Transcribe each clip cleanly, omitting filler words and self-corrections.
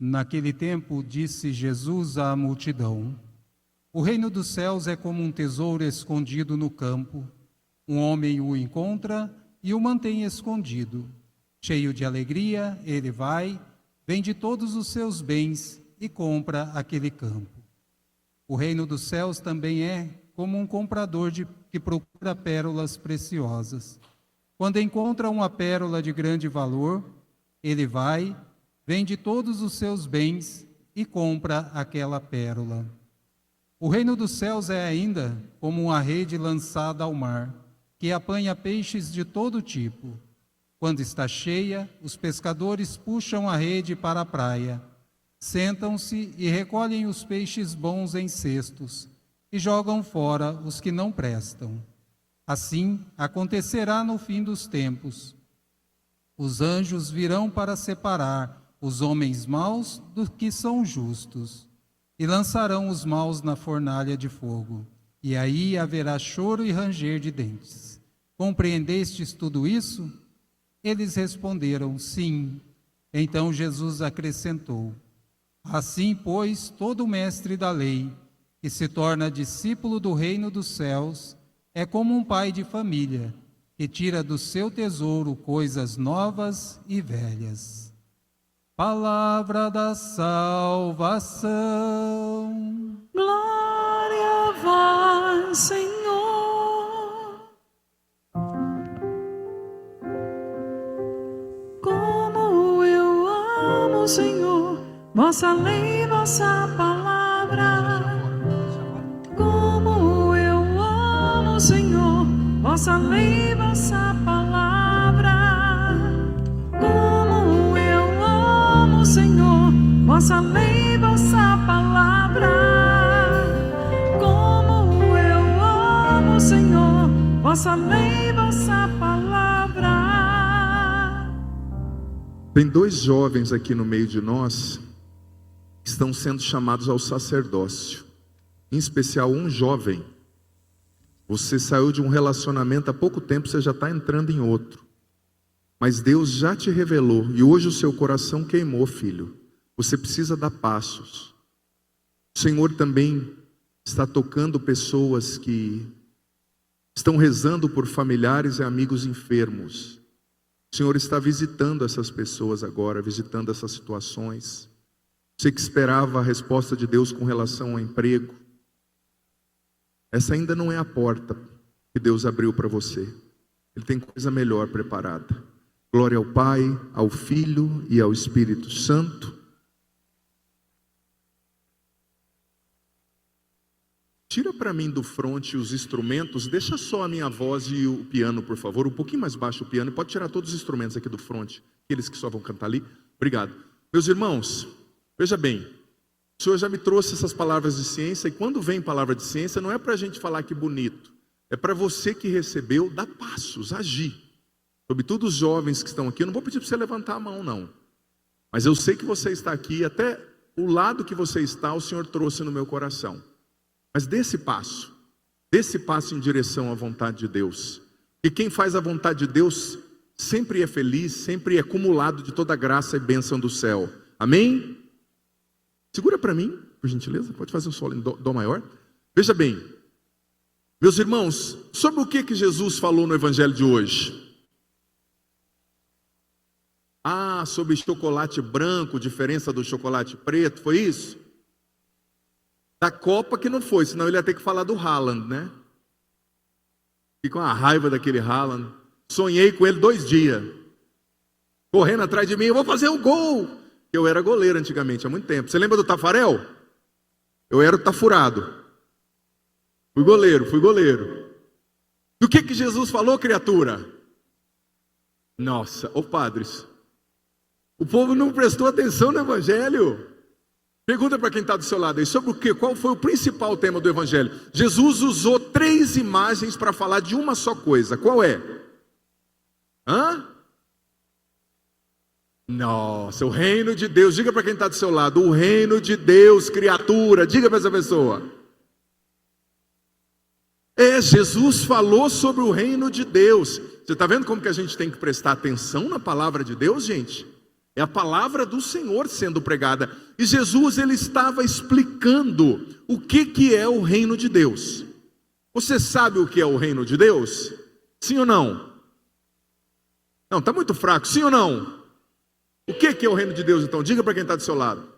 Naquele tempo, disse Jesus à multidão: o reino dos céus é como um tesouro escondido no campo. Um homem o encontra e o mantém escondido. Cheio de alegria, ele vai, vende todos os seus bens e compra aquele campo. O reino dos céus também é como um comprador que procura pérolas preciosas. Quando encontra uma pérola de grande valor, ele vai, vende todos os seus bens e compra aquela pérola. O reino dos céus é ainda como uma rede lançada ao mar, que apanha peixes de todo tipo. Quando está cheia, os pescadores puxam a rede para a praia, sentam-se e recolhem os peixes bons em cestos e jogam fora os que não prestam. Assim acontecerá no fim dos tempos. Os anjos virão para separar os homens maus dos que são justos, e lançarão os maus na fornalha de fogo, e aí haverá choro e ranger de dentes. Compreendestes tudo isso? Eles responderam, sim. Então Jesus acrescentou: assim, pois, todo mestre da lei, que se torna discípulo do reino dos céus, é como um pai de família, que tira do seu tesouro coisas novas e velhas. Palavra da salvação. Glória a vós, Senhor. Como eu amo, Senhor, vossa lei, vossa palavra. Como eu amo, Senhor, vossa lei, vossa palavra. Como eu amo, Senhor, vossa lei, vossa palavra. Como eu amo, Senhor, vossa lei, vossa palavra. Tem dois jovens aqui no meio de nós que estão sendo chamados ao sacerdócio. Em especial um jovem. Você saiu de um relacionamento há pouco tempo, você já está entrando em outro. Mas Deus já te revelou e hoje o seu coração queimou, filho. Você precisa dar passos. O Senhor também está tocando pessoas que estão rezando por familiares e amigos enfermos. O Senhor está visitando essas pessoas agora, visitando essas situações. Você que esperava a resposta de Deus com relação ao emprego, essa ainda não é a porta que Deus abriu para você. Ele tem coisa melhor preparada. Glória ao Pai, ao Filho e ao Espírito Santo. Tira para mim do fronte os instrumentos, deixa só a minha voz e o piano, por favor, um pouquinho mais baixo o piano, pode tirar todos os instrumentos aqui do fronte, aqueles que só vão cantar ali. Obrigado. Meus irmãos, veja bem, o Senhor já me trouxe essas palavras de ciência, e quando vem palavra de ciência, não é para a gente falar que bonito, é para você que recebeu, dar passos, agir. Sobretudo os jovens que estão aqui, eu não vou pedir para você levantar a mão, não. Mas eu sei que você está aqui, até o lado que você está, o Senhor trouxe no meu coração. Mas desse passo em direção à vontade de Deus. E quem faz a vontade de Deus sempre é feliz, sempre é acumulado de toda a graça e bênção do céu. Amém? Segura para mim, por gentileza, pode fazer um solo em dó maior. Veja bem, meus irmãos, sobre o que Jesus falou no evangelho de hoje? Sobre chocolate branco, diferença do chocolate preto, foi isso? Da Copa que não foi, senão ele ia ter que falar do Haaland, né? Fiquei com a raiva daquele Haaland. Sonhei com ele 2 dias. Correndo atrás de mim, eu vou fazer um gol. Eu era goleiro antigamente, há muito tempo. Você lembra do Tafarel? Eu era o Tafurado. Fui goleiro. Do que Jesus falou, criatura? Nossa, padres, o povo não prestou atenção no evangelho. Pergunta para quem está do seu lado aí, sobre o quê? Qual foi o principal tema do evangelho? Jesus usou 3 imagens para falar de uma só coisa. Qual é? Nossa, o reino de Deus. Diga para quem está do seu lado, o reino de Deus, criatura. Diga para essa pessoa. Jesus falou sobre o reino de Deus. Você está vendo como que a gente tem que prestar atenção na palavra de Deus, gente? É a palavra do Senhor sendo pregada. E Jesus, ele estava explicando o que é o reino de Deus. Você sabe o que é o reino de Deus? Sim ou não? Não, está muito fraco. Sim ou não? O que é o reino de Deus, então? Diga para quem está do seu lado.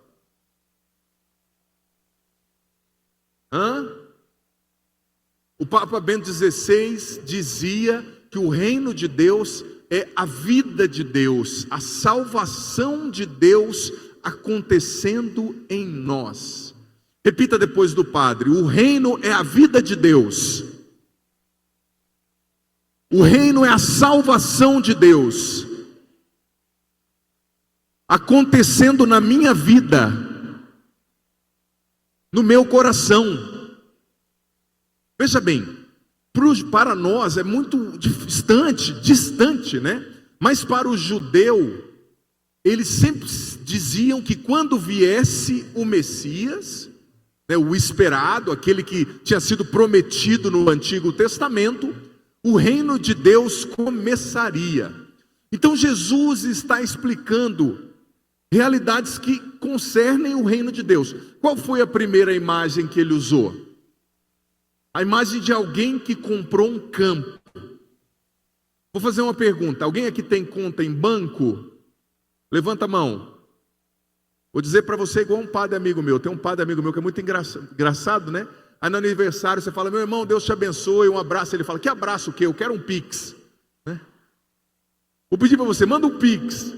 O Papa Bento XVI dizia que o reino de Deus é a vida de Deus, a salvação de Deus acontecendo em nós. Repita depois do padre: o reino é a vida de Deus. O reino é a salvação de Deus acontecendo na minha vida, no meu coração. Veja bem, para nós é muito distante, né? Mas para o judeu, eles sempre diziam que quando viesse o Messias, né, o esperado, aquele que tinha sido prometido no Antigo Testamento, o reino de Deus começaria. Então Jesus está explicando realidades que concernem o reino de Deus. Qual foi a primeira imagem que ele usou? A imagem de alguém que comprou um campo. Vou fazer uma pergunta: alguém aqui tem conta em banco? Levanta a mão. Vou dizer para você igual um padre amigo meu. Tem um padre amigo meu que é muito engraçado, né? Aí no aniversário você fala: meu irmão, Deus te abençoe, um abraço. Ele fala: que abraço o quê? Eu quero um Pix, né? Vou pedir para você, manda um Pix.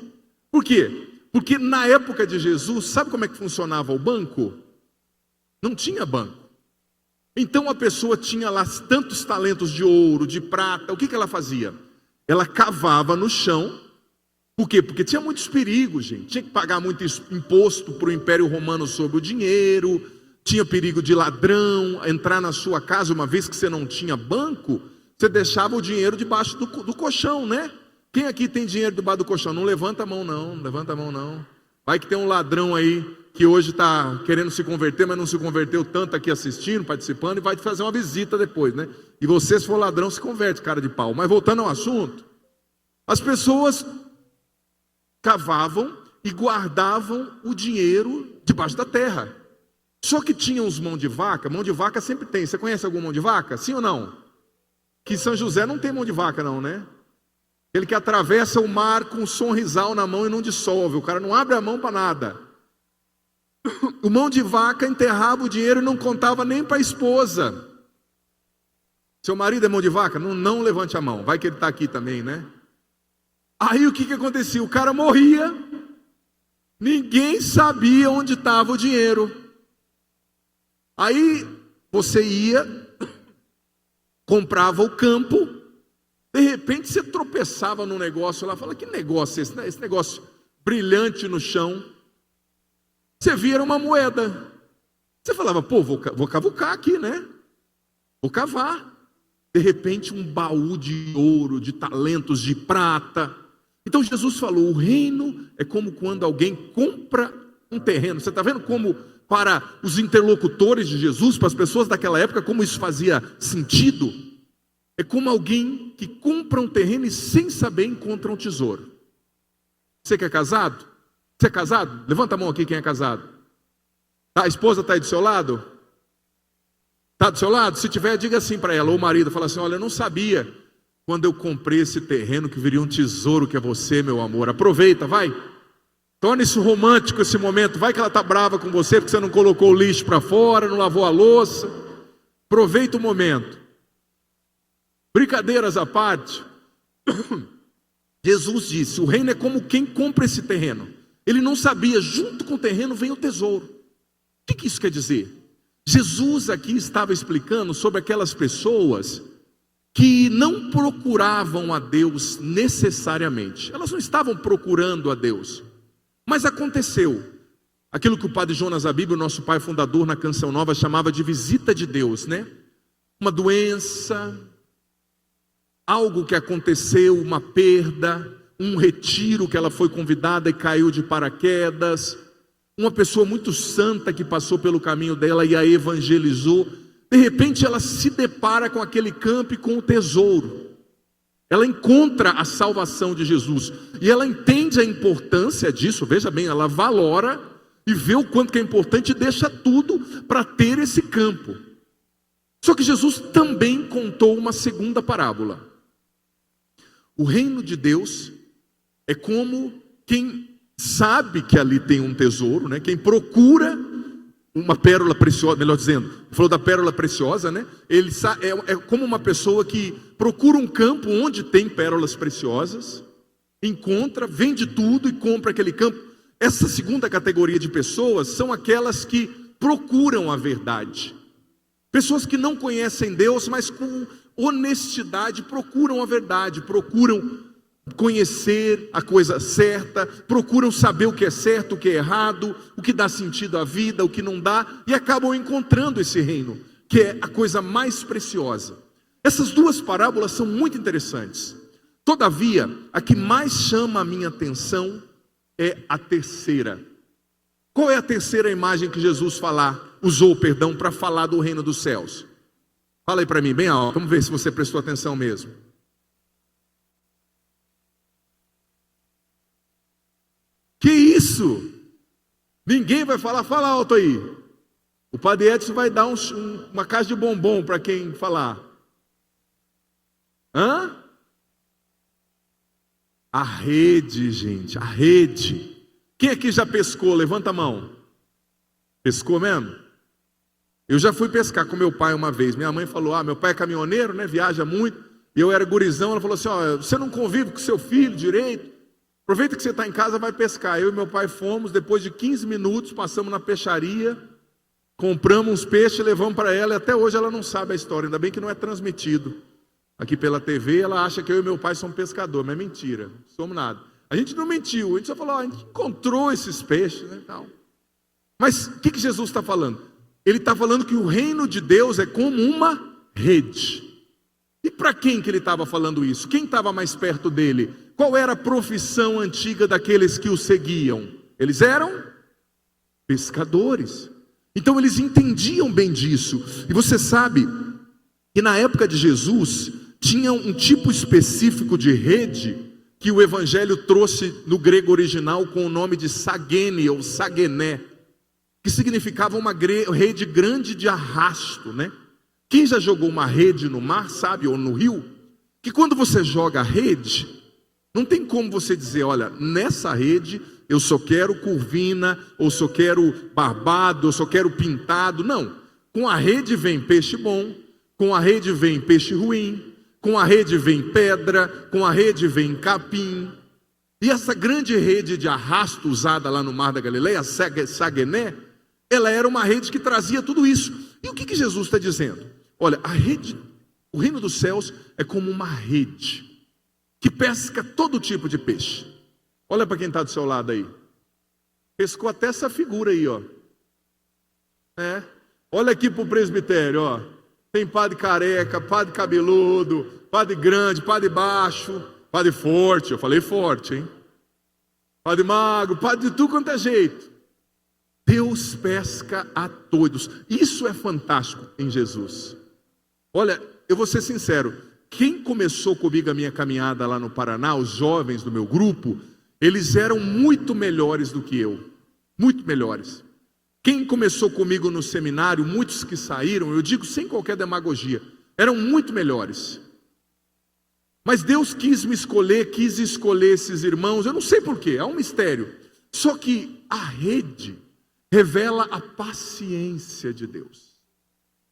Por quê? Porque na época de Jesus, sabe como é que funcionava o banco? Não tinha banco. Então a pessoa tinha lá tantos talentos de ouro, de prata. O que ela fazia? Ela cavava no chão. Por quê? Porque tinha muitos perigos, gente. Tinha que pagar muito imposto para o Império Romano sobre o dinheiro. Tinha perigo de ladrão entrar na sua casa. Uma vez que você não tinha banco, você deixava o dinheiro debaixo do colchão, né? Quem aqui tem dinheiro debaixo do colchão? Não levanta a mão não, não levanta a mão não. Vai que tem um ladrão aí que hoje está querendo se converter, mas não se converteu tanto aqui assistindo, participando, e vai te fazer uma visita depois, né? E você, se for ladrão, se converte, cara de pau. Mas voltando ao assunto, as pessoas cavavam e guardavam o dinheiro debaixo da terra. Só que tinham os mão de vaca sempre tem. Você conhece algum mão de vaca? Sim ou não? Que São José não tem mão de vaca não, né? Ele que atravessa o mar com um sonrisal na mão e não dissolve. O cara não abre a mão para nada. O mão de vaca enterrava o dinheiro e não contava nem para a esposa. Seu marido é mão de vaca? Não levante a mão. Vai que ele está aqui também, né? Aí o que acontecia? O cara morria. Ninguém sabia onde estava o dinheiro. Aí você ia, comprava o campo. De repente você tropeçava num negócio lá, fala: que negócio é esse? Esse negócio brilhante no chão. Você via, era uma moeda. Você falava: pô, vou cavucar aqui, né? Vou cavar. De repente um baú de ouro, de talentos, de prata. Então Jesus falou: o reino é como quando alguém compra um terreno. Você está vendo como para os interlocutores de Jesus, para as pessoas daquela época, como isso fazia sentido? É como alguém que compra um terreno e sem saber encontra um tesouro. Você que é casado? Você é casado? Levanta a mão aqui quem é casado. A esposa está aí do seu lado? Está do seu lado? Se tiver, diga assim para ela, ou o marido, fala assim: olha, eu não sabia quando eu comprei esse terreno que viria um tesouro que é você, meu amor. Aproveita, vai. Torne isso romântico esse momento. Vai que ela está brava com você porque você não colocou o lixo para fora, não lavou a louça. Aproveita o momento. Brincadeiras à parte, Jesus disse: o reino é como quem compra esse terreno. Ele não sabia, junto com o terreno vem o tesouro. O que isso quer dizer? Jesus aqui estava explicando sobre aquelas pessoas que não procuravam a Deus necessariamente. Elas não estavam procurando a Deus. Mas aconteceu aquilo que o padre Jonas Abib, o nosso pai fundador na Canção Nova, chamava de visita de Deus, né? Uma doença, algo que aconteceu, uma perda, um retiro que ela foi convidada e caiu de paraquedas, uma pessoa muito santa que passou pelo caminho dela e a evangelizou. De repente ela se depara com aquele campo e com o tesouro. ela encontra a salvação de Jesus, e ela entende a importância disso, veja bem, ela valora e vê o quanto que é importante e deixa tudo para ter esse campo. Só que Jesus também contou uma segunda parábola. O reino de Deus é como quem sabe que ali tem um tesouro, né? Quem procura uma pérola preciosa, melhor dizendo, falou da pérola preciosa, né? Ele é como uma pessoa que procura um campo onde tem pérolas preciosas, encontra, vende tudo e compra aquele campo. Essa segunda categoria de pessoas são aquelas que procuram a verdade. Pessoas que não conhecem Deus, mas com honestidade procuram a verdade, procuram conhecer a coisa certa, procuram saber o que é certo, o que é errado, o que dá sentido à vida, o que não dá, e acabam encontrando esse reino, que é a coisa mais preciosa. Essas duas parábolas são muito interessantes. Todavia, a que mais chama a minha atenção é a terceira. Qual é a terceira imagem que Jesus usou para falar do reino dos céus? Fala aí para mim, bem alto, vamos ver se você prestou atenção mesmo. Que isso? Ninguém vai falar, fala alto aí. O Padre Edson vai dar uma caixa de bombom para quem falar. Hã? A rede, gente, a rede. Quem aqui já pescou? Levanta a mão. Pescou mesmo? Eu já fui pescar com meu pai uma vez. Minha mãe falou, meu pai é caminhoneiro, né? Viaja muito. E eu era gurizão, ela falou assim, você não convive com seu filho direito? Aproveita que você está em casa, vai pescar. Eu e meu pai fomos, depois de 15 minutos, passamos na peixaria, compramos uns peixes, levamos para ela, e até hoje ela não sabe a história, ainda bem que não é transmitido. Aqui pela TV, ela acha que eu e meu pai somos pescadores, mas é mentira, não somos nada. A gente não mentiu, a gente só falou, a gente encontrou esses peixes, né, tal. Mas o que Jesus está falando? Ele está falando que o reino de Deus é como uma rede. E para quem que ele estava falando isso? Quem estava mais perto dele? Qual era a profissão antiga daqueles que o seguiam? Eles eram pescadores. Então eles entendiam bem disso. E você sabe que na época de Jesus tinha um tipo específico de rede que o Evangelho trouxe no grego original com o nome de sagene ou sagené, que significava uma rede grande de arrasto, né? Quem já jogou uma rede no mar, sabe, ou no rio, que quando você joga a rede, não tem como você dizer, olha, nessa rede eu só quero curvina, ou só quero barbado, ou só quero pintado. Não, com a rede vem peixe bom, com a rede vem peixe ruim, com a rede vem pedra, com a rede vem capim. E essa grande rede de arrasto usada lá no Mar da Galileia, Saguené, ela era uma rede que trazia tudo isso. E o que Jesus está dizendo? Olha, a rede, o reino dos céus é como uma rede que pesca todo tipo de peixe. Olha para quem está do seu lado aí. Pescou até essa figura aí, ó. Olha aqui para o presbitério, ó. Tem padre careca, padre cabeludo, padre grande, padre baixo, padre forte. Eu falei forte, hein? Padre magro, padre de tudo quanto é jeito. Deus pesca a todos. Isso é fantástico em Jesus. Olha, eu vou ser sincero. Quem começou comigo a minha caminhada lá no Paraná, os jovens do meu grupo, eles eram muito melhores do que eu. Muito melhores. Quem começou comigo no seminário, muitos que saíram, eu digo sem qualquer demagogia, eram muito melhores. Mas Deus quis escolher esses irmãos, eu não sei porquê, é um mistério. Só que a rede revela a paciência de Deus.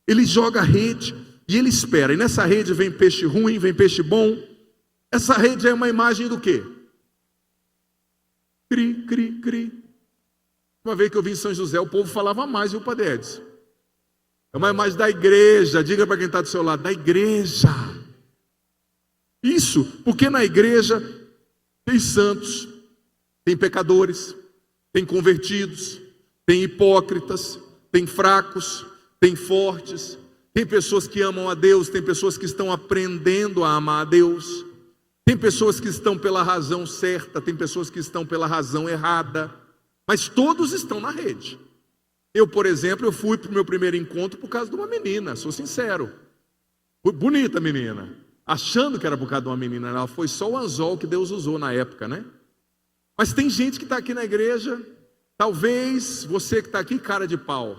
Ele joga a rede e ele espera. E nessa rede vem peixe ruim, vem peixe bom. Essa rede é uma imagem do quê? Cri, cri, cri. Uma vez que eu vim em São José, o povo falava mais, viu, Padre Edson? É uma imagem da igreja. Diga para quem está do seu lado, da igreja. Isso, porque na igreja tem santos, tem pecadores, tem convertidos, tem hipócritas, tem fracos, tem fortes, tem pessoas que amam a Deus, tem pessoas que estão aprendendo a amar a Deus, tem pessoas que estão pela razão certa, tem pessoas que estão pela razão errada, mas todos estão na rede. Eu, por exemplo, eu fui para o meu primeiro encontro por causa de uma menina, sou sincero. Bonita menina. achando que era por causa de uma menina. Ela foi só o anzol que Deus usou na época, né? Mas tem gente que está aqui na igreja, talvez você que está aqui, cara de pau,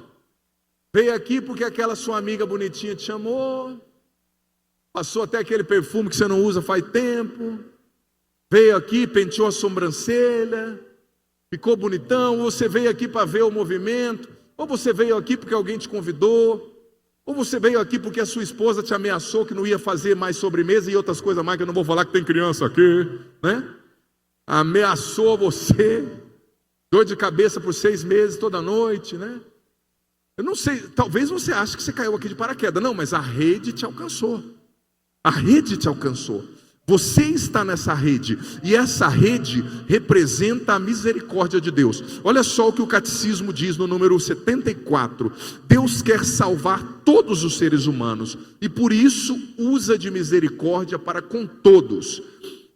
veio aqui porque aquela sua amiga bonitinha te chamou, passou até aquele perfume que você não usa faz tempo, veio aqui, penteou a sobrancelha, ficou bonitão, ou você veio aqui para ver o movimento, ou você veio aqui porque alguém te convidou, ou você veio aqui porque a sua esposa te ameaçou que não ia fazer mais sobremesa e outras coisas mais, que eu não vou falar que tem criança aqui, né? Ameaçou você, dor de cabeça por 6 meses toda noite, né? Eu não sei, talvez você ache que você caiu aqui de paraquedas. Não, mas a rede te alcançou. A rede te alcançou. Você está nessa rede, e essa rede representa a misericórdia de Deus. Olha só o que o catecismo diz no número 74. Deus quer salvar todos os seres humanos, e por isso usa de misericórdia para com todos.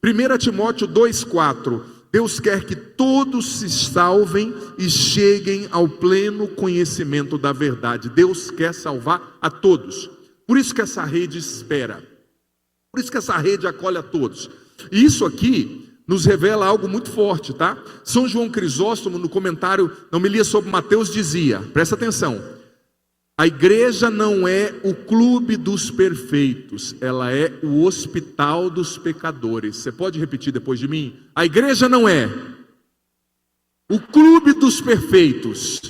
1 Timóteo 2,4. Deus quer que todos se salvem e cheguem ao pleno conhecimento da verdade. Deus quer salvar a todos. Por isso que essa rede espera. Por isso que essa rede acolhe a todos. E isso aqui nos revela algo muito forte, tá? São João Crisóstomo, no comentário na homilia sobre Mateus, dizia, presta atenção, a igreja não é o clube dos perfeitos, ela é o hospital dos pecadores. Você pode repetir depois de mim? A igreja não é o clube dos perfeitos,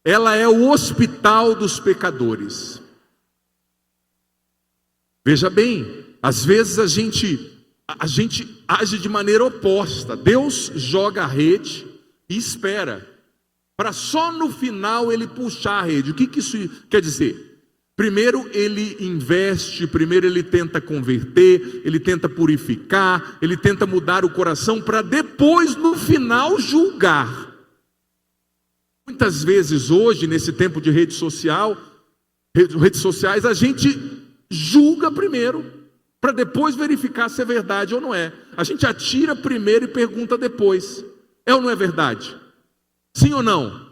ela é o hospital dos pecadores. Veja bem, às vezes a gente age de maneira oposta. Deus joga a rede e espera, para só no final ele puxar a rede. O que isso quer dizer? Primeiro ele investe, primeiro ele tenta converter, ele tenta purificar, ele tenta mudar o coração, para depois no final julgar. Muitas vezes hoje, nesse tempo de redes sociais, a gente julga primeiro, para depois verificar se é verdade ou não é. A gente atira primeiro e pergunta depois, é ou não é verdade? Sim ou não?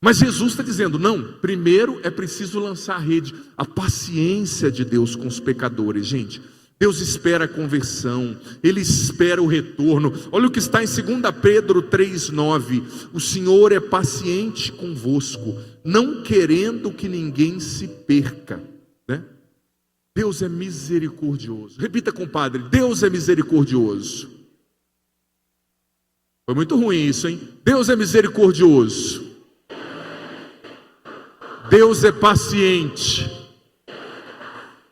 Mas Jesus está dizendo, não, primeiro é preciso lançar a rede. A paciência de Deus com os pecadores, gente. Deus espera a conversão, Ele espera o retorno. Olha o que está em 2 Pedro 3,9. O Senhor é paciente convosco, não querendo que ninguém se perca, né? Deus é misericordioso. Repita, compadre, Deus é misericordioso. Foi muito ruim isso, hein? Deus é misericordioso. Deus é paciente.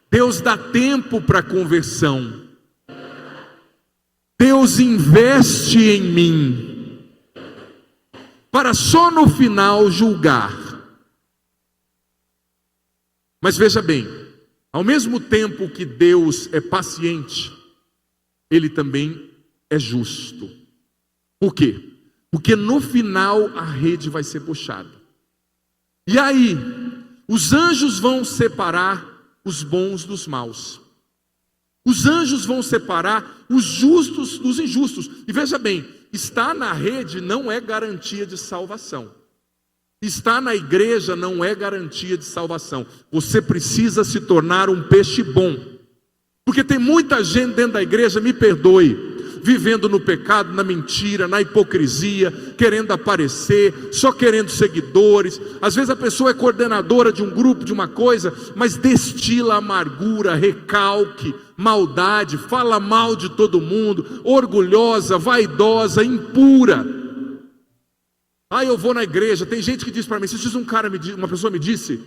Deus dá tempo para conversão. Deus investe em mim, para só no final julgar. Mas veja bem, ao mesmo tempo que Deus é paciente, Ele também é justo. Por quê? Porque no final a rede vai ser puxada. E aí, os anjos vão separar os bons dos maus. Os anjos vão separar os justos dos injustos. E veja bem, estar na rede não é garantia de salvação. Estar na igreja não é garantia de salvação. Você precisa se tornar um peixe bom. Porque tem muita gente dentro da igreja, me perdoe, vivendo no pecado, na mentira, na hipocrisia, querendo aparecer, só querendo seguidores. Às vezes a pessoa é coordenadora de um grupo, de uma coisa, mas destila amargura, recalque, maldade, fala mal de todo mundo, orgulhosa, vaidosa, impura. Eu vou na igreja. Tem gente que diz para mim, uma pessoa me disse,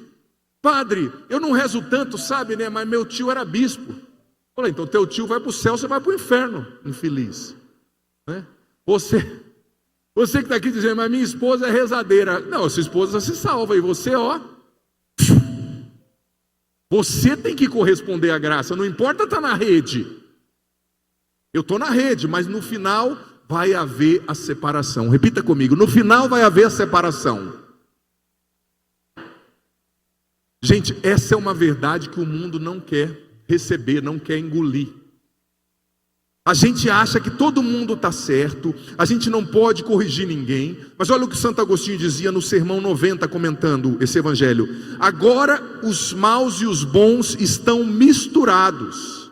padre, eu não rezo tanto, sabe, né? Mas meu tio era bispo. Falei, então teu tio vai para o céu, você vai para o inferno, infeliz, né? Você que está aqui dizendo, mas minha esposa é rezadeira. Não, a sua esposa se salva, e você, você tem que corresponder à graça. Não importa estar na rede. Eu estou na rede, mas no final vai haver a separação. Repita comigo, no final vai haver a separação. Gente, essa é uma verdade que o mundo não quer receber, não quer engolir. A gente acha que todo mundo está certo, a gente não pode corrigir ninguém, mas olha o que Santo Agostinho dizia no Sermão 90, comentando esse evangelho: agora os maus e os bons estão misturados.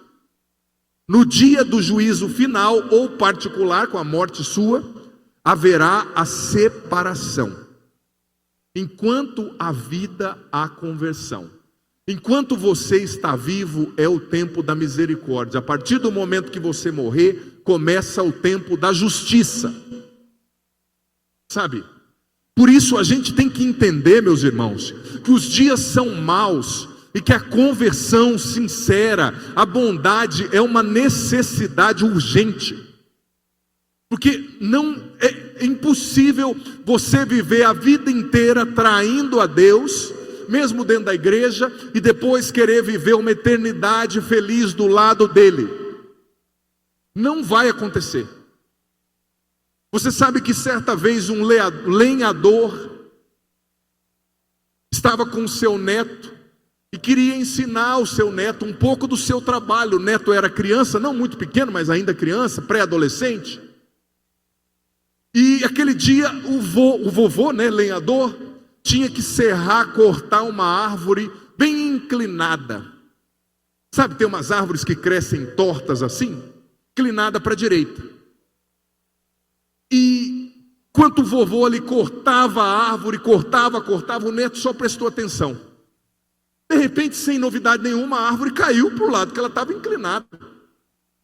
No dia do juízo final ou particular, com a morte sua, haverá a separação. Enquanto há vida, há conversão. Enquanto você está vivo, é o tempo da misericórdia. A partir do momento que você morrer, começa o tempo da justiça. Sabe? Por isso a gente tem que entender, meus irmãos, que os dias são maus e que a conversão sincera, a bondade é uma necessidade urgente. Porque não é impossível você viver a vida inteira traindo a Deus, mesmo dentro da igreja, e depois querer viver uma eternidade feliz do lado dele. Não vai acontecer. Você sabe que certa vez um lenhador estava com o seu neto e queria ensinar ao seu neto um pouco do seu trabalho. O neto era criança, não muito pequeno, mas ainda criança, pré-adolescente. E aquele dia o vovô, lenhador, tinha que serrar, cortar uma árvore bem inclinada. Sabe, tem umas árvores que crescem tortas assim, inclinada para a direita. E enquanto o vovô ali cortava a árvore, cortava, o neto só prestou atenção. De repente, sem novidade nenhuma, a árvore caiu para o lado que ela estava inclinada.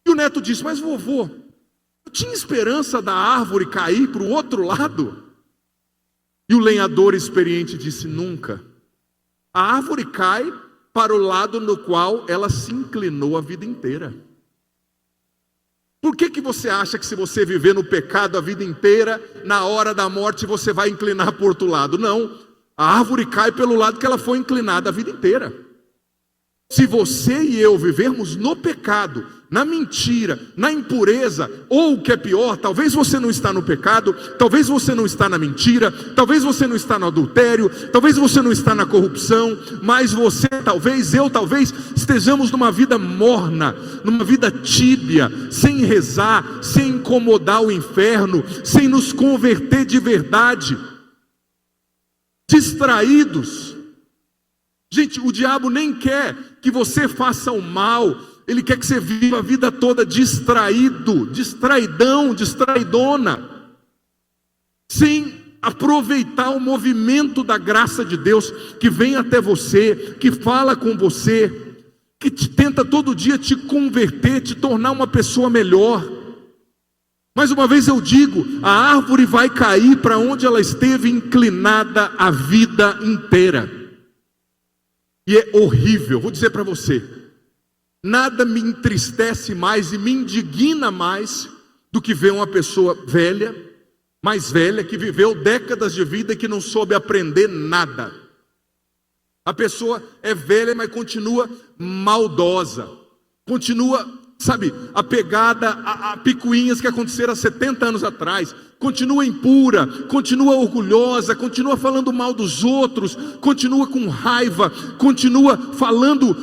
E o neto disse: mas vovô, eu tinha esperança da árvore cair para o outro lado? E o lenhador experiente disse: nunca. A árvore cai para o lado no qual ela se inclinou a vida inteira. Por que você acha que se você viver no pecado a vida inteira, na hora da morte você vai inclinar para o outro lado? Não, a árvore cai pelo lado que ela foi inclinada a vida inteira. Se você e eu vivermos no pecado, na mentira, na impureza, ou o que é pior, talvez você não está no pecado, talvez você não está na mentira, talvez você não está no adultério, talvez você não está na corrupção, mas você, talvez, eu, talvez, estejamos numa vida morna, numa vida tíbia, sem rezar, sem incomodar o inferno, sem nos converter de verdade, distraídos. Gente, o diabo nem quer que você faça o mal, ele quer que você viva a vida toda distraído, distraidão, distraidona, sem aproveitar o movimento da graça de Deus que vem até você, que fala com você, que tenta todo dia te converter, te tornar uma pessoa melhor. Mais uma vez eu digo, a árvore vai cair para onde ela esteve inclinada a vida inteira. E é horrível, vou dizer para você, nada me entristece mais e me indigna mais do que ver uma pessoa velha, mais velha, que viveu décadas de vida e que não soube aprender nada. A pessoa é velha, mas continua maldosa, continua, sabe, apegada a picuinhas que aconteceram há 70 anos atrás, continua impura, continua orgulhosa, continua falando mal dos outros, continua com raiva, continua falando,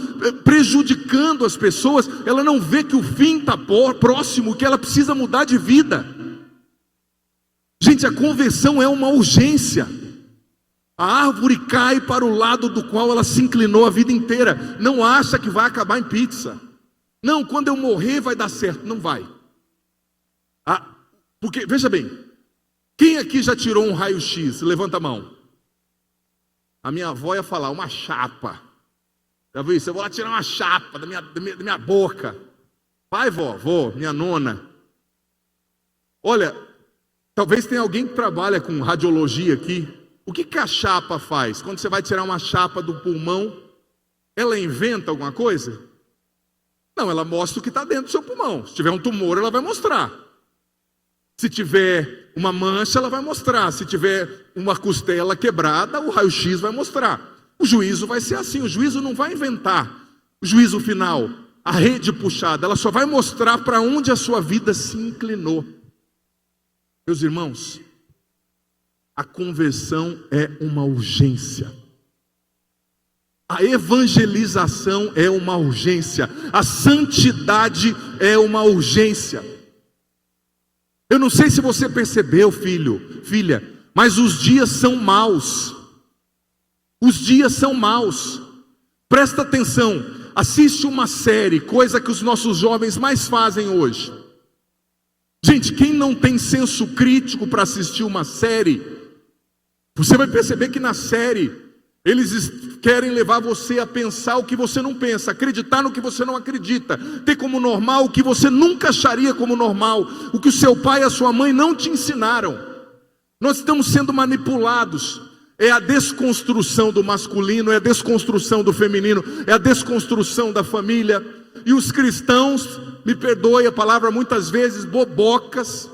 prejudicando as pessoas. Ela não vê que o fim está próximo, que ela precisa mudar de vida. Gente, a conversão é uma urgência. A árvore cai para o lado do qual ela se inclinou a vida inteira. Não acha que vai acabar em pizza. Não, quando eu morrer vai dar certo. Não vai. Porque, veja bem, quem aqui já tirou um raio-x? Levanta a mão. A minha avó ia falar, uma chapa. Já viu isso? Eu vou lá tirar uma chapa da minha boca. Vai, vó, minha nona. Olha, talvez tenha alguém que trabalha com radiologia aqui. O que a chapa faz? Quando você vai tirar uma chapa do pulmão, ela inventa alguma coisa? Não, ela mostra o que está dentro do seu pulmão. Se tiver um tumor, ela vai mostrar. Se tiver uma mancha, ela vai mostrar. Se tiver uma costela quebrada, o raio-x vai mostrar. O juízo vai ser assim. O juízo não vai inventar o juízo final, a rede puxada. Ela só vai mostrar para onde a sua vida se inclinou. Meus irmãos, a conversão é uma urgência. A evangelização é uma urgência. A santidade é uma urgência. Eu não sei se você percebeu, filho, filha, mas os dias são maus. Os dias são maus. Presta atenção, assiste uma série, coisa que os nossos jovens mais fazem hoje. Gente, quem não tem senso crítico para assistir uma série, você vai perceber que na série eles querem levar você a pensar o que você não pensa, acreditar no que você não acredita, ter como normal o que você nunca acharia como normal, o que o seu pai e a sua mãe não te ensinaram. Nós estamos sendo manipulados. É a desconstrução do masculino, é a desconstrução do feminino, é a desconstrução da família. E os cristãos, me perdoe a palavra, muitas vezes bobocas,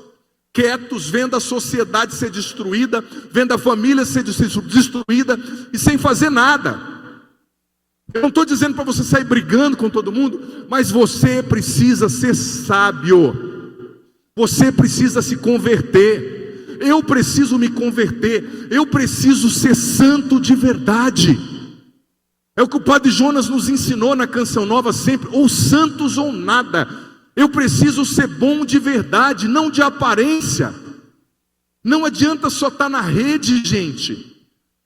quietos, vendo a sociedade ser destruída, vendo a família ser destruída e sem fazer nada. Eu não estou dizendo para você sair brigando com todo mundo, mas você precisa ser sábio, você precisa se converter. Eu preciso me converter, eu preciso ser santo de verdade. É o que o Padre Jonas nos ensinou na Canção Nova sempre, ou santos ou nada. Eu preciso ser bom de verdade, não de aparência. Não adianta só estar na rede, gente.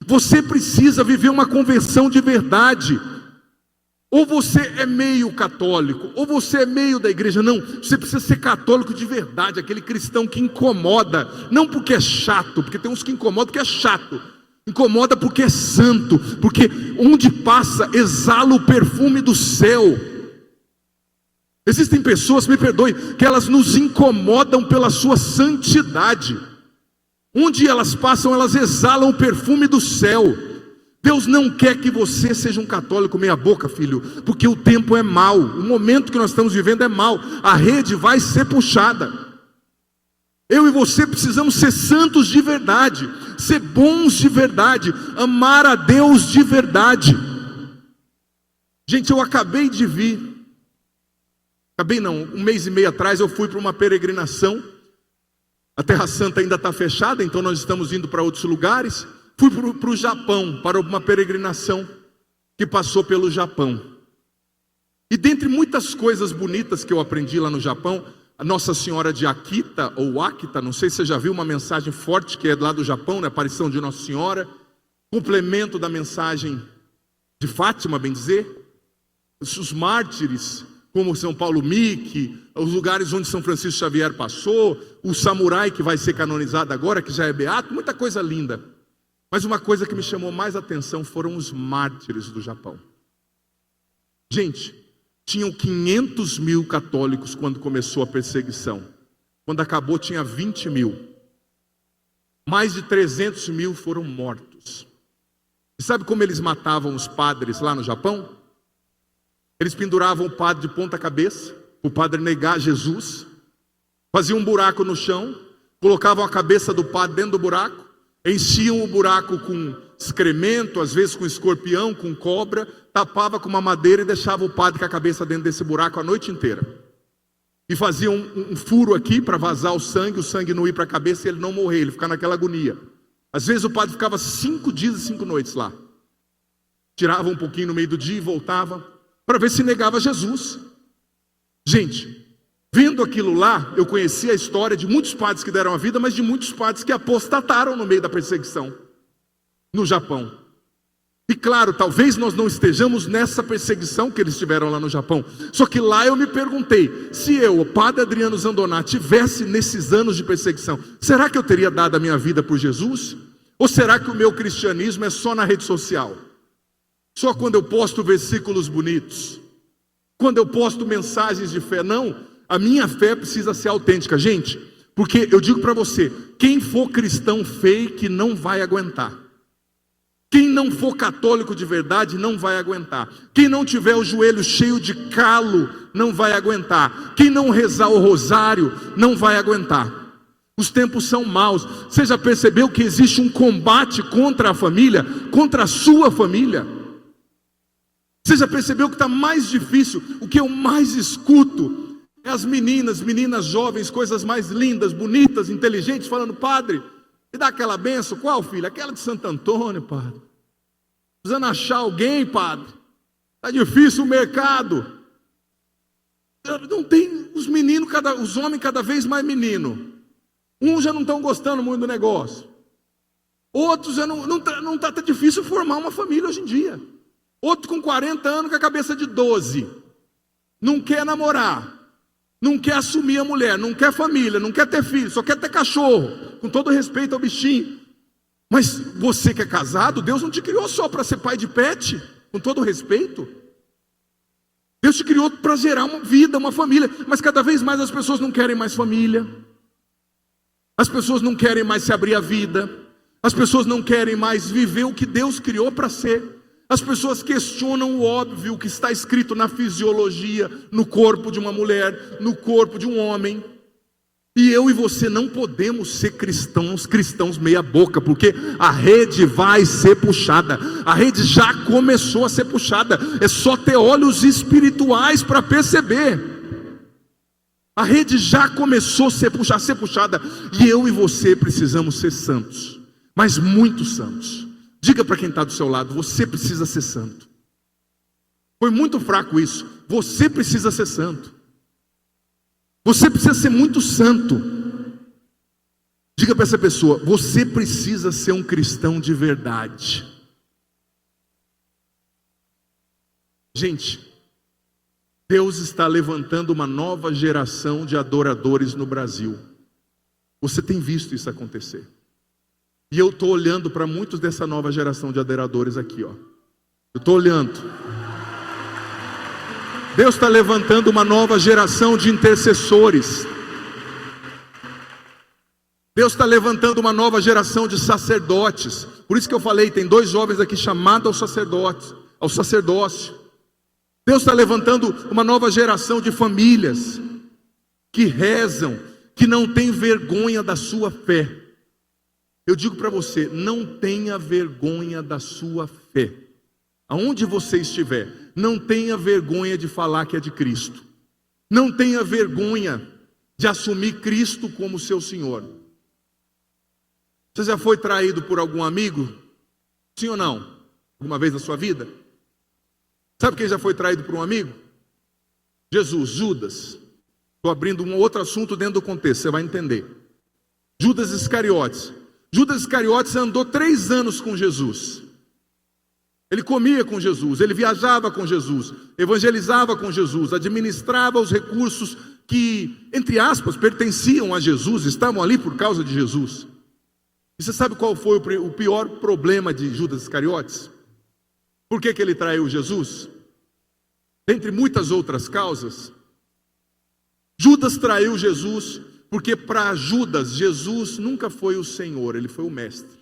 Você precisa viver uma conversão de verdade. Ou você é meio católico, ou você é meio da igreja. Não, você precisa ser católico de verdade, aquele cristão que incomoda, não porque é chato, porque tem uns que incomodam porque é chato. Incomoda porque é santo, porque onde passa exala o perfume do céu. Existem pessoas, me perdoe, que elas nos incomodam pela sua santidade. Onde elas passam, elas exalam o perfume do céu. Deus não quer que você seja um católico meia boca, filho, porque o tempo é mau, o momento que nós estamos vivendo é mau, a rede vai ser puxada. Eu e você precisamos ser santos de verdade, ser bons de verdade, amar a Deus de verdade. Gente, eu acabei de vir, um mês e meio atrás eu fui para uma peregrinação. A Terra Santa ainda está fechada, então nós estamos indo para outros lugares. Fui para o Japão, para uma peregrinação que passou pelo Japão. E dentre muitas coisas bonitas que eu aprendi lá no Japão, a Nossa Senhora de Akita, ou Akita, não sei se você já viu uma mensagem forte que é lá do Japão, né? A aparição de Nossa Senhora, complemento da mensagem de Fátima, bem dizer, os mártires, como São Paulo Miki, os lugares onde São Francisco Xavier passou, o samurai que vai ser canonizado agora, que já é beato, muita coisa linda. Mas uma coisa que me chamou mais atenção foram os mártires do Japão. Gente, tinham 500 mil católicos quando começou a perseguição. Quando acabou tinha 20 mil. Mais de 300 mil foram mortos. E sabe como eles matavam os padres lá no Japão? Eles penduravam o padre de ponta cabeça, o padre negar Jesus, faziam um buraco no chão, colocavam a cabeça do padre dentro do buraco, enchiam o buraco com excremento, às vezes com escorpião, com cobra, tapava com uma madeira e deixava o padre com a cabeça dentro desse buraco a noite inteira. E faziam um furo aqui para vazar o sangue não ir para a cabeça e ele não morrer, ele ficar naquela agonia. Às vezes o padre ficava 5 dias e 5 noites lá. Tirava um pouquinho no meio do dia e voltava, para ver se negava Jesus. Gente, vendo aquilo lá, eu conheci a história de muitos padres que deram a vida, mas de muitos padres que apostataram no meio da perseguição, no Japão. E claro, talvez nós não estejamos nessa perseguição que eles tiveram lá no Japão. Só que lá eu me perguntei, se eu, o padre Adriano Zandoná, tivesse nesses anos de perseguição, será que eu teria dado a minha vida por Jesus? Ou será que o meu cristianismo é só na rede social? Só quando eu posto versículos bonitos? Quando eu posto mensagens de fé? Não, a minha fé precisa ser autêntica, gente. Porque eu digo para você, quem for cristão fake não vai aguentar. Quem não for católico de verdade não vai aguentar. Quem não tiver o joelho cheio de calo não vai aguentar. Quem não rezar o rosário não vai aguentar. Os tempos são maus. Você já percebeu que existe um combate contra a família, contra a sua família? Você já percebeu que está mais difícil? O que eu mais escuto é as meninas jovens, coisas mais lindas, bonitas, inteligentes, falando: padre, me dá aquela benção. Qual, filha? Aquela de Santo Antônio, padre. Precisando achar alguém, padre. Está difícil o mercado. Não tem os meninos, os homens cada vez mais menino. Uns já não estão gostando muito do negócio. Outros já não tá difícil formar uma família hoje em dia. Outro com 40 anos com a cabeça de 12. Não quer namorar. Não quer assumir a mulher. Não quer família. Não quer ter filho. Só quer ter cachorro. Com todo respeito ao bichinho. Mas você que é casado, Deus não te criou só para ser pai de pet. Com todo respeito. Deus te criou para gerar uma vida, uma família. Mas cada vez mais as pessoas não querem mais família. As pessoas não querem mais se abrir a vida. As pessoas não querem mais viver o que Deus criou para ser. As pessoas questionam o óbvio que está escrito na fisiologia, no corpo de uma mulher, no corpo de um homem. E eu e você não podemos ser cristãos meia boca, porque a rede vai ser puxada. A rede já começou a ser puxada. É só ter olhos espirituais para perceber. A rede já começou a ser puxada. E eu e você precisamos ser santos. Mas muito santos. Diga para quem está do seu lado, você precisa ser santo. Foi muito fraco isso. Você precisa ser santo. Você precisa ser muito santo. Diga para essa pessoa, você precisa ser um cristão de verdade. Gente, Deus está levantando uma nova geração de adoradores no Brasil. Você tem visto isso acontecer. E eu estou olhando para muitos dessa nova geração de adoradores aqui, ó. Eu estou olhando. Deus está levantando uma nova geração de intercessores. Deus está levantando uma nova geração de sacerdotes. Por isso que eu falei, tem 2 jovens aqui chamados ao sacerdócio. Deus está levantando uma nova geração de famílias que rezam, que não têm vergonha da sua fé. Eu digo para você, não tenha vergonha da sua fé. Aonde você estiver, não tenha vergonha de falar que é de Cristo. Não tenha vergonha de assumir Cristo como seu Senhor. Você já foi traído por algum amigo? Sim ou não? Alguma vez na sua vida? Sabe quem já foi traído por um amigo? Jesus, Judas. Estou abrindo um outro assunto dentro do contexto, você vai entender. Judas Iscariotes. Judas Iscariotes andou 3 anos com Jesus. Ele comia com Jesus, ele viajava com Jesus, evangelizava com Jesus, administrava os recursos que, entre aspas, pertenciam a Jesus, estavam ali por causa de Jesus. E você sabe qual foi o pior problema de Judas Iscariotes? Por que ele traiu Jesus? Dentre muitas outras causas, Judas traiu Jesus porque para Judas, Jesus nunca foi o Senhor, ele foi o mestre.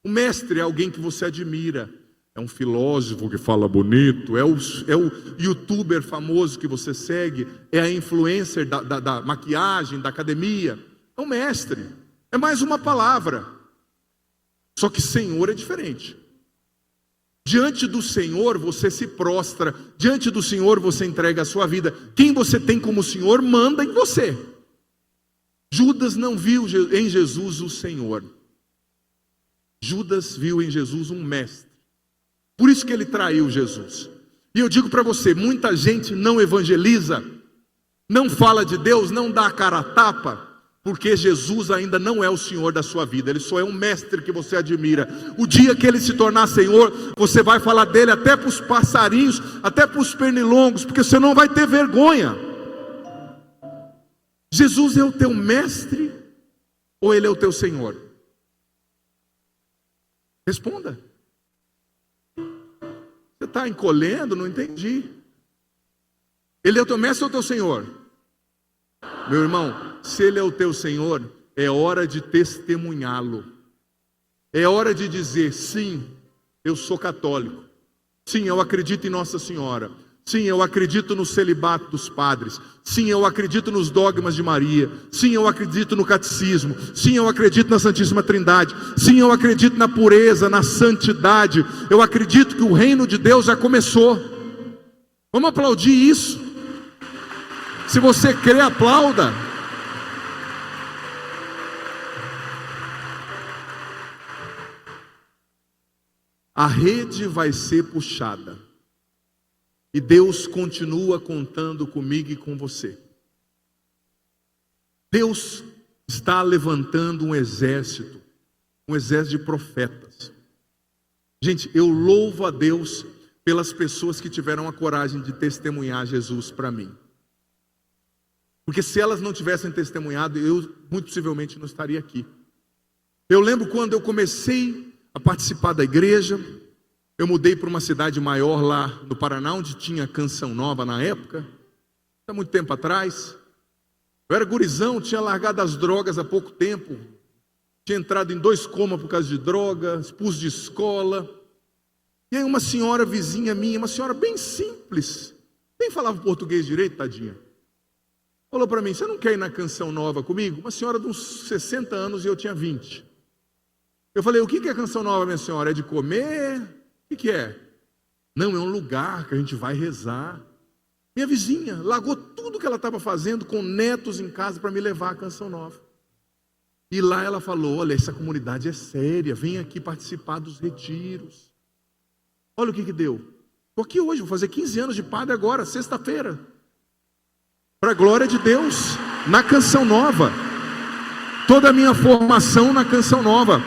O mestre é alguém que você admira, é um filósofo que fala bonito, é o youtuber famoso que você segue, é a influencer da maquiagem, da academia. É um mestre, é mais uma palavra. Só que Senhor é diferente. Diante do Senhor você se prostra, diante do Senhor você entrega a sua vida. Quem você tem como Senhor manda em você. Judas não viu em Jesus o Senhor. Judas viu em Jesus um mestre. Por isso que ele traiu Jesus. E eu digo para você, muita gente não evangeliza, não fala de Deus, não dá a cara a tapa, porque Jesus ainda não é o Senhor da sua vida. Ele só é um mestre que você admira. O dia que ele se tornar Senhor, você vai falar dele até para os passarinhos, até para os pernilongos, porque você não vai ter vergonha. Jesus é o teu mestre ou ele é o teu Senhor? Responda. Você está encolhendo? Não entendi. Ele é o teu mestre ou o teu Senhor? Meu irmão, se ele é o teu Senhor, é hora de testemunhá-lo. É hora de dizer, sim, eu sou católico. Sim, eu acredito em Nossa Senhora. Sim, eu acredito no celibato dos padres. Sim, eu acredito nos dogmas de Maria. Sim, eu acredito no catecismo. Sim, eu acredito na Santíssima Trindade. Sim, eu acredito na pureza, na santidade. Eu acredito que o reino de Deus já começou. Vamos aplaudir isso. Se você crê, aplauda. a rede vai ser puxada. E Deus continua contando comigo e com você. Deus está levantando um exército de profetas. Gente, eu louvo a Deus pelas pessoas que tiveram a coragem de testemunhar Jesus para mim. Porque se elas não tivessem testemunhado, eu muito possivelmente não estaria aqui. Eu lembro quando eu comecei a participar da igreja, eu mudei para uma cidade maior lá no Paraná, onde tinha Canção Nova na época, há muito tempo atrás. Eu era gurizão, tinha largado as drogas há pouco tempo, tinha entrado em 2 comas por causa de droga, expulso de escola. E aí uma senhora vizinha minha, uma senhora bem simples, nem falava português direito, tadinha, falou para mim: você não quer ir na Canção Nova comigo? Uma senhora de uns 60 anos e eu tinha 20. Eu falei: o que é Canção Nova, minha senhora? É de comer? O que é? Não, é um lugar que a gente vai rezar. Minha vizinha largou tudo que ela estava fazendo com netos em casa para me levar à Canção Nova. E lá ela falou: olha, essa comunidade é séria, vem aqui participar dos retiros. Olha o que deu. Estou aqui hoje, vou fazer 15 anos de padre agora, sexta-feira. Para a glória de Deus, na Canção Nova. Toda a minha formação na Canção Nova.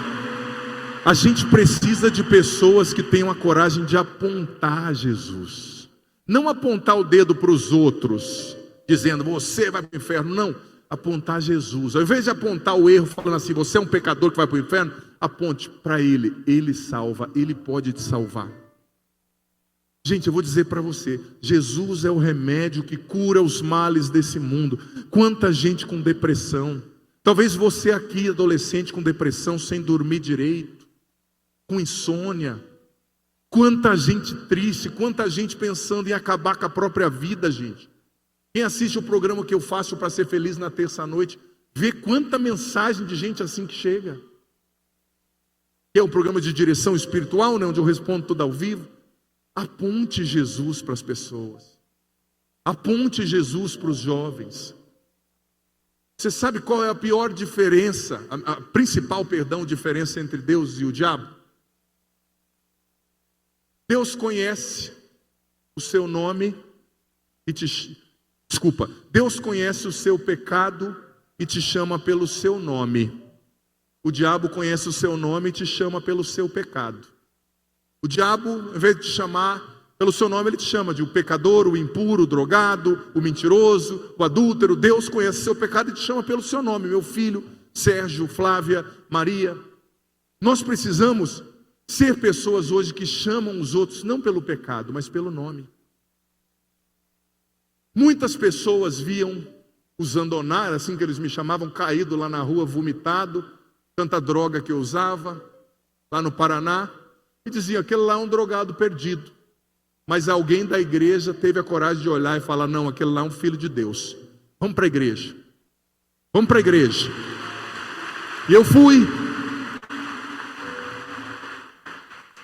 A gente precisa de pessoas que tenham a coragem de apontar Jesus. Não apontar o dedo para os outros, dizendo: você vai para o inferno. Não, apontar Jesus. Ao invés de apontar o erro, falando assim: você é um pecador que vai para o inferno, aponte para Ele. Ele salva, Ele pode te salvar. Gente, eu vou dizer para você, Jesus é o remédio que cura os males desse mundo. Quanta gente com depressão. Talvez você aqui, adolescente com depressão, sem dormir direito, com insônia. Quanta gente triste, quanta gente pensando em acabar com a própria vida, gente. Quem assiste o programa que eu faço para ser feliz na terça-noite, vê quanta mensagem de gente assim que chega. Que é um programa de direção espiritual, né, onde eu respondo tudo ao vivo. Aponte Jesus para as pessoas. Aponte Jesus para os jovens. Você sabe qual é a pior diferença, a principal, diferença entre Deus e o diabo? Deus conhece o seu nome e Deus conhece o seu pecado e te chama pelo seu nome. O diabo conhece o seu nome e te chama pelo seu pecado. O diabo, em vez de te chamar pelo seu nome, ele te chama de o pecador, o impuro, o drogado, o mentiroso, o adúltero. Deus conhece o seu pecado e te chama pelo seu nome. Meu filho, Sérgio, Flávia, Maria. Nós precisamos ser pessoas hoje que chamam os outros não pelo pecado, mas pelo nome. Muitas pessoas viam o Zandonar, assim que eles me chamavam, caído lá na rua, vomitado, tanta droga que eu usava, lá no Paraná, e diziam: aquele lá é um drogado perdido. Mas alguém da igreja teve a coragem de olhar e falar: não, aquele lá é um filho de Deus. Vamos para a igreja. Vamos para a igreja. E eu fui.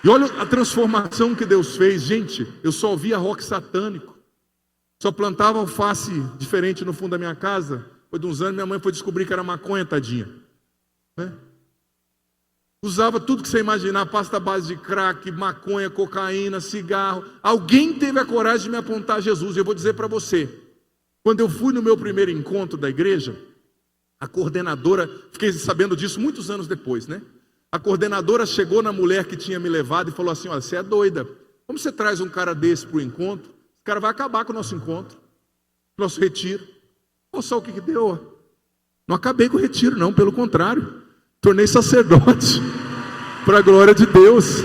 E olha a transformação que Deus fez. Gente, eu só ouvia rock satânico. Só plantava alface diferente no fundo da minha casa. Depois de uns anos, minha mãe foi descobrir que era maconha, tadinha. Né? Usava tudo que você imaginar, pasta à base de crack, maconha, cocaína, cigarro. Alguém teve a coragem de me apontar a Jesus. E eu vou dizer para você, quando eu fui no meu primeiro encontro da igreja, a coordenadora, fiquei sabendo disso muitos anos depois, né? A coordenadora chegou na mulher que tinha me levado e falou assim: olha, você é doida. Como você traz um cara desse para o encontro? Esse cara vai acabar com o nosso encontro, nosso retiro. Olha só o que deu. Não acabei com o retiro, não, pelo contrário. Tornei sacerdote, para a glória de Deus.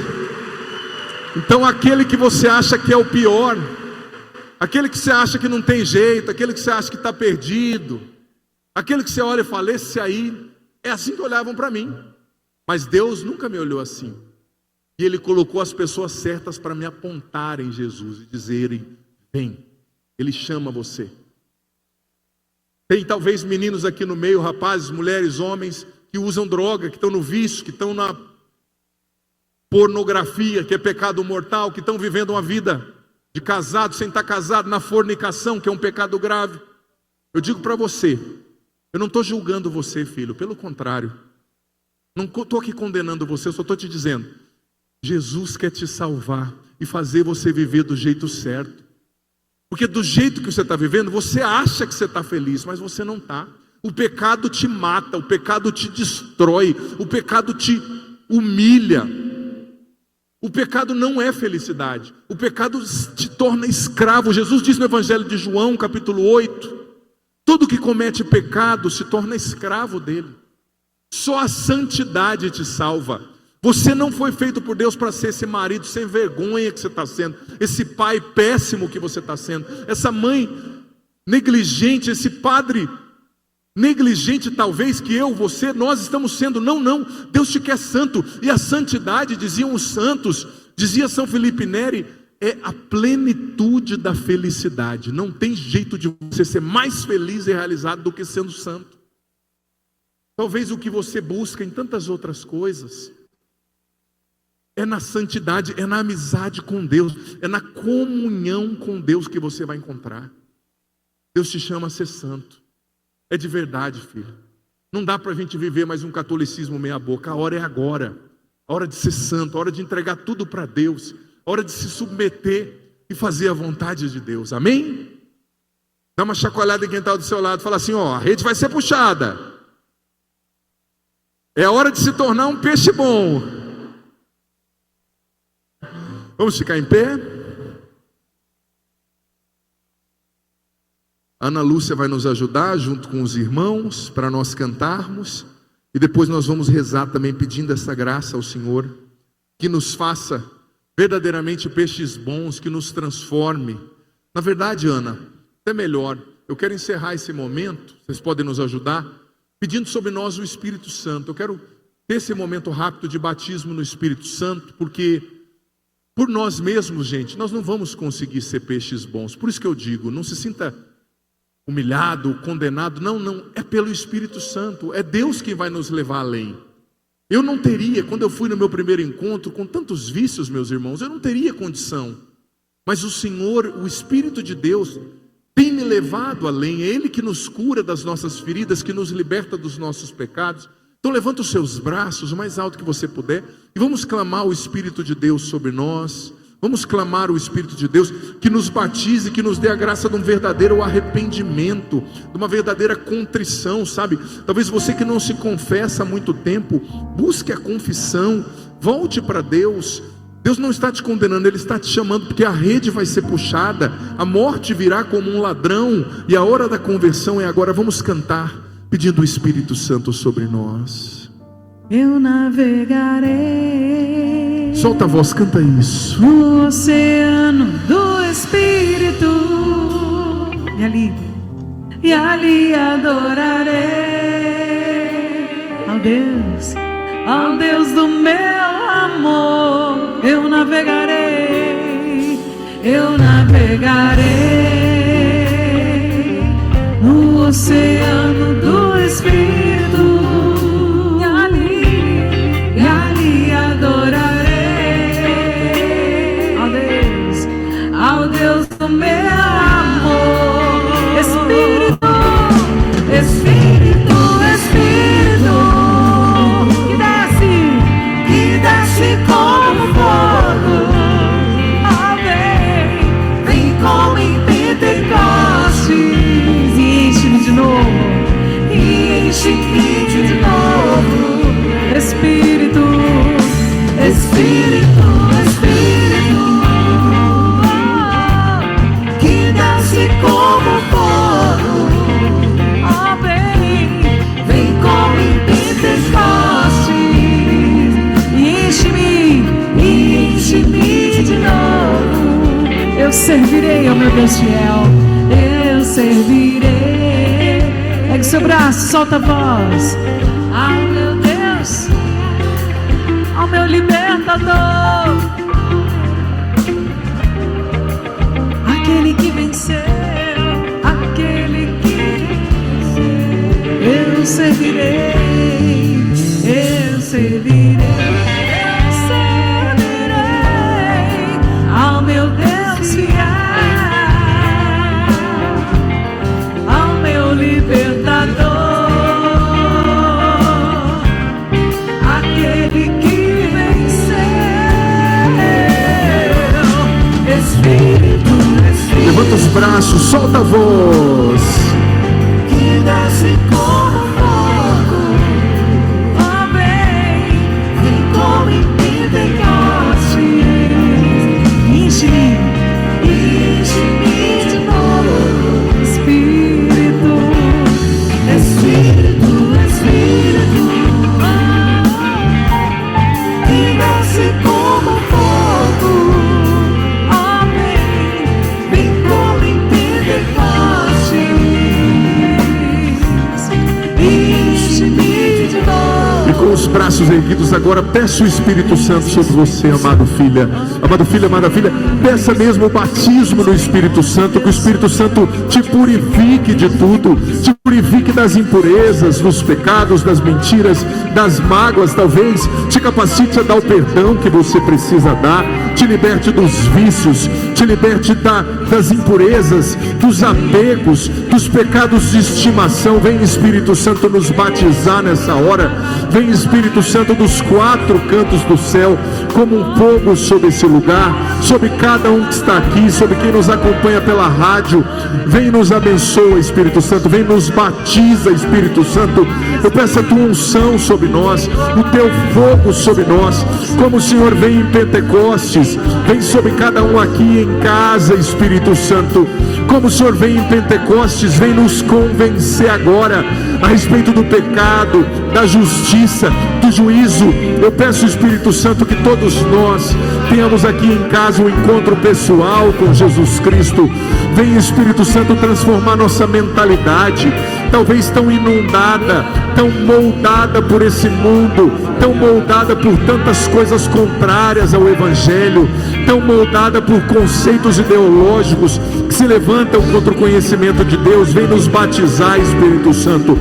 Então aquele que você acha que é o pior, aquele que você acha que não tem jeito, aquele que você acha que está perdido, aquele que você olha e fala: esse aí, é assim que olhavam para mim. Mas Deus nunca me olhou assim. E Ele colocou as pessoas certas para me apontarem Jesus e dizerem: vem, Ele chama você. Tem talvez meninos aqui no meio, rapazes, mulheres, homens, que usam droga, que estão no vício, que estão na pornografia, que é pecado mortal, que estão vivendo uma vida de casado sem estar casado, na fornicação, que é um pecado grave. Eu digo para você, eu não estou julgando você, filho, pelo contrário. Não estou aqui condenando você, eu só estou te dizendo, Jesus quer te salvar e fazer você viver do jeito certo. Porque do jeito que você está vivendo, você acha que você está feliz, mas você não está. O pecado te mata, o pecado te destrói, o pecado te humilha. O pecado não é felicidade, o pecado te torna escravo. Jesus diz no Evangelho de João, capítulo 8, todo que comete pecado se torna escravo dele. Só a santidade te salva. Você não foi feito por Deus para ser esse marido sem vergonha que você está sendo, esse pai péssimo que você está sendo, essa mãe negligente, esse padre negligente talvez que eu, você, nós estamos sendo. Não, Deus te quer santo, e a santidade, diziam os santos, dizia São Felipe Neri, é a plenitude da felicidade. Não tem jeito de você ser mais feliz e realizado do que sendo santo. Talvez o que você busca em tantas outras coisas é na santidade, é na amizade com Deus, é na comunhão com Deus que você vai encontrar. Deus te chama a ser santo. É de verdade, filho. Não dá para a gente viver mais um catolicismo meia boca. A hora é agora. A hora de ser santo, a hora de entregar tudo para Deus, a hora de se submeter e fazer a vontade de Deus. Amém? Dá uma chacoalhada em quem está do seu lado, fala assim, ó, a rede vai ser puxada. É a hora de se tornar um peixe bom. Vamos ficar em pé? Ana Lúcia vai nos ajudar junto com os irmãos para nós cantarmos, e depois nós vamos rezar também pedindo essa graça ao Senhor, que nos faça verdadeiramente peixes bons, que nos transforme. Na verdade, Ana, até melhor, eu quero encerrar esse momento, vocês podem nos ajudar, pedindo sobre nós o Espírito Santo. Eu quero ter esse momento rápido de batismo no Espírito Santo, porque por nós mesmos, gente, nós não vamos conseguir ser peixes bons. Por isso que eu digo, não se sinta humilhado, condenado, não, é pelo Espírito Santo, é Deus quem vai nos levar além. Eu não teria, quando eu fui no meu primeiro encontro, com tantos vícios, meus irmãos, eu não teria condição, mas o Senhor, o Espírito de Deus, tem me levado além, é Ele que nos cura das nossas feridas, que nos liberta dos nossos pecados. Então levanta os seus braços o mais alto que você puder, e vamos clamar o Espírito de Deus sobre nós. Vamos clamar o Espírito de Deus que nos batize, que nos dê a graça de um verdadeiro arrependimento, de uma verdadeira contrição, sabe? Talvez você que não se confessa há muito tempo, busque a confissão, volte para Deus. Deus não está te condenando, Ele está te chamando, porque a rede vai ser puxada, a morte virá como um ladrão, e a hora da conversão é agora. Vamos cantar, pedindo o Espírito Santo sobre nós. Eu navegarei, solta a voz, canta isso, no oceano do Espírito, e ali adorarei ao Deus do meu amor. Eu navegarei no oceano do Espírito, ao Deus do meu amor. Espírito, que desce como fogo. Vem como em Pentecostes, e enche-me de novo, Espírito, que desce como fogo. Vem como em Pentecostes, e enche-me de novo. Eu servirei ao meu Deus fiel, eu servirei. Pegue seu braço, solta a voz. Ao meu Deus, ao meu libertador, aquele que venceu, eu servirei, ao meu Deus fiel, ao meu libertador, aquele que venceu. braços, solta a voz. Que desce como fogo, ó vem como em Pentecostes. Enche-me de novo, Espírito, que desce como fogo, ó vem como em Pentecostes. Enche-me de novo. E com os braços erguidos agora, peça o Espírito Santo sobre você, amado filha. Amado filho, amada filha, peça mesmo o batismo no Espírito Santo, que o Espírito Santo te purifique de tudo, te purifique das impurezas, dos pecados, das mentiras, das mágoas, talvez te capacite a dar o perdão que você precisa dar, te liberte dos vícios, te liberte das impurezas, dos apegos, dos pecados de estimação. Vem Espírito Santo nos batizar nessa hora, vem Espírito Santo dos quatro cantos do céu, como um fogo sobre esse lugar, sobre cada um que está aqui, sobre quem nos acompanha pela rádio. Vem nos abençoa, Espírito Santo, vem nos batiza, Espírito Santo. Eu peço a tua unção sobre nós, o teu fogo sobre nós, como o Senhor vem em Pentecostes, vem sobre cada um aqui em casa, Espírito Santo. Como o Senhor vem em Pentecostes, vem nos convencer agora a respeito do pecado, da justiça, do juízo. Eu peço, Espírito Santo, que todos nós tenhamos aqui em casa um encontro pessoal com Jesus Cristo. Vem, Espírito Santo, transformar nossa mentalidade, talvez tão inundada, tão moldada por esse mundo, tão moldada por tantas coisas contrárias ao Evangelho, tão moldada por conceitos ideológicos que se levantam contra o conhecimento de Deus. Vem nos batizar, Espírito Santo.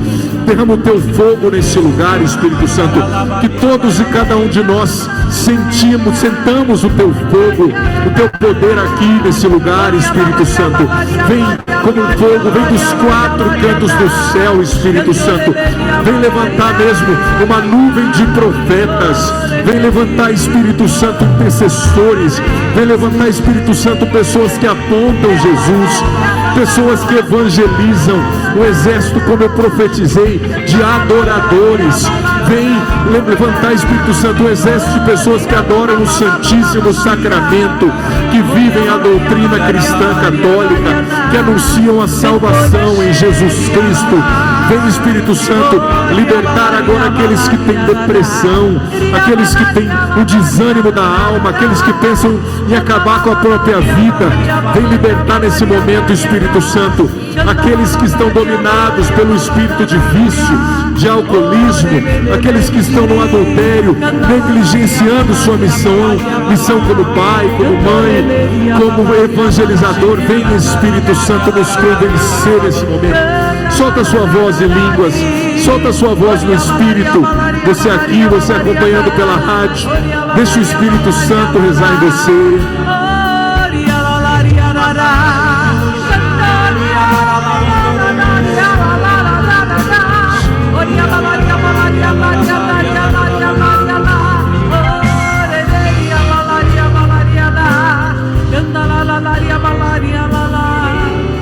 Derrama o teu fogo nesse lugar, Espírito Santo, que todos e cada um de nós sentamos o teu fogo, o teu poder aqui nesse lugar, Espírito Santo. Vem como um fogo, vem dos quatro cantos do céu, Espírito Santo. Vem levantar mesmo uma nuvem de profetas. Vem levantar, Espírito Santo, intercessores. Vem levantar, Espírito Santo, pessoas que apontam Jesus, pessoas que evangelizam, um exército, como eu profetizei, de adoradores. Vem levantar, Espírito Santo, um exército de pessoas que adoram o Santíssimo Sacramento, que vivem a doutrina cristã católica, que anunciam a salvação em Jesus Cristo. Vem, Espírito Santo, libertar agora aqueles que têm depressão, aqueles que têm o desânimo da alma, aqueles que pensam em acabar com a própria vida. Vem libertar nesse momento, Espírito Santo, aqueles que estão dominados pelo espírito de vício, de alcoolismo, aqueles que estão no adultério, negligenciando sua missão como pai, como mãe, como evangelizador. Vem, Espírito Santo, nos convencer nesse momento. Solta a sua voz em línguas, solta a sua voz no Espírito. Você aqui, você acompanhando pela rádio, deixa o Espírito Santo rezar em você.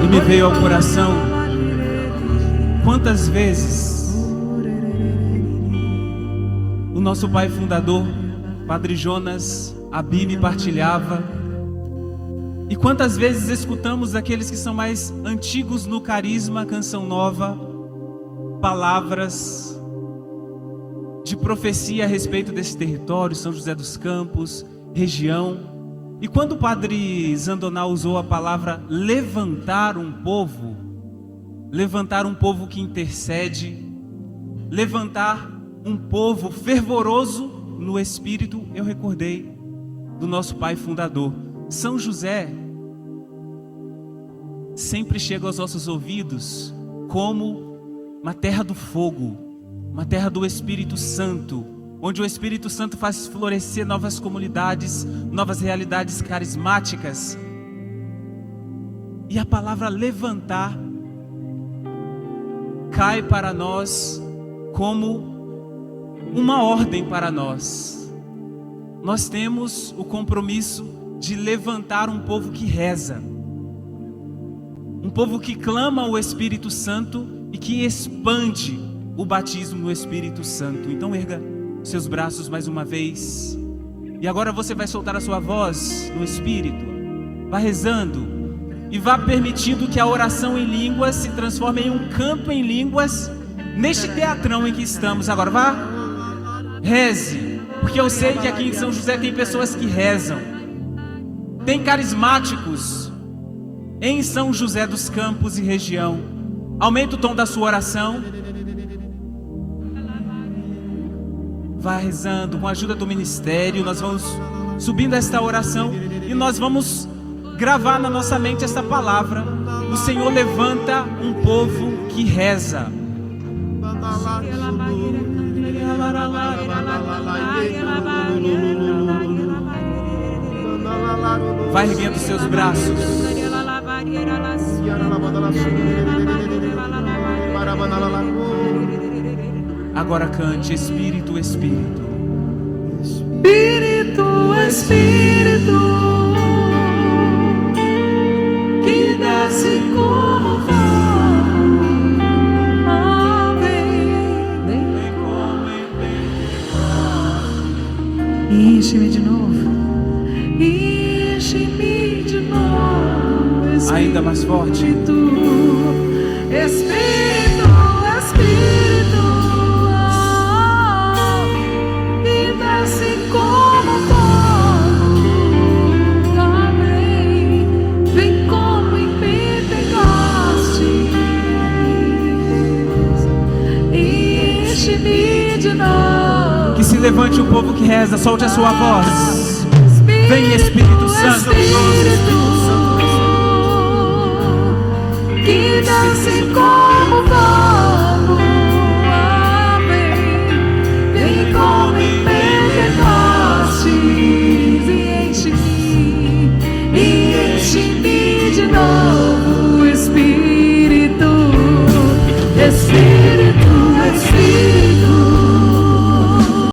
E me veio ao coração quantas vezes o nosso pai fundador, Padre Jonas Abib, partilhava, e quantas vezes escutamos aqueles que são mais antigos no carisma Canção Nova, palavras de profecia a respeito desse território, São José dos Campos, região. E quando o Padre Zandonal usou a palavra levantar um povo que intercede, levantar um povo fervoroso no Espírito, eu recordei do nosso pai fundador. São José sempre chega aos nossos ouvidos como uma terra do fogo, uma terra do Espírito Santo, onde o Espírito Santo faz florescer novas comunidades, novas realidades carismáticas. E a palavra levantar cai para nós como uma ordem para nós. Nós temos o compromisso de levantar um povo que reza, Um povo que clama o Espírito Santo e que expande o batismo no Espírito Santo. Então erga seus braços mais uma vez. E agora você vai soltar a sua voz no Espírito. Vá rezando e vá permitindo que a oração em línguas se transforme em um canto em línguas neste teatrão em que estamos agora. Vá, reze, porque eu sei que aqui em São José tem pessoas que rezam. Tem carismáticos em São José dos Campos e região. Aumenta o tom da sua oração. Vá rezando com a ajuda do ministério. Nós vamos subindo esta oração e nós vamos gravar na nossa mente esta palavra. O Senhor levanta um povo que reza. Vai erguendo seus braços. Agora cante: Espírito, Espírito. Espírito, Espírito, que desce como fogo. Oh, vem como enche-me de novo. Enche-me de novo. Espírito, ainda mais forte. Espírito, Espírito, que desce como fogo. Amém. Vem como em Pentecostes. Enche-me de novo. Que se levante o povo que reza. Solte a sua voz. Vem, Espírito Santo. Que desce como fogo.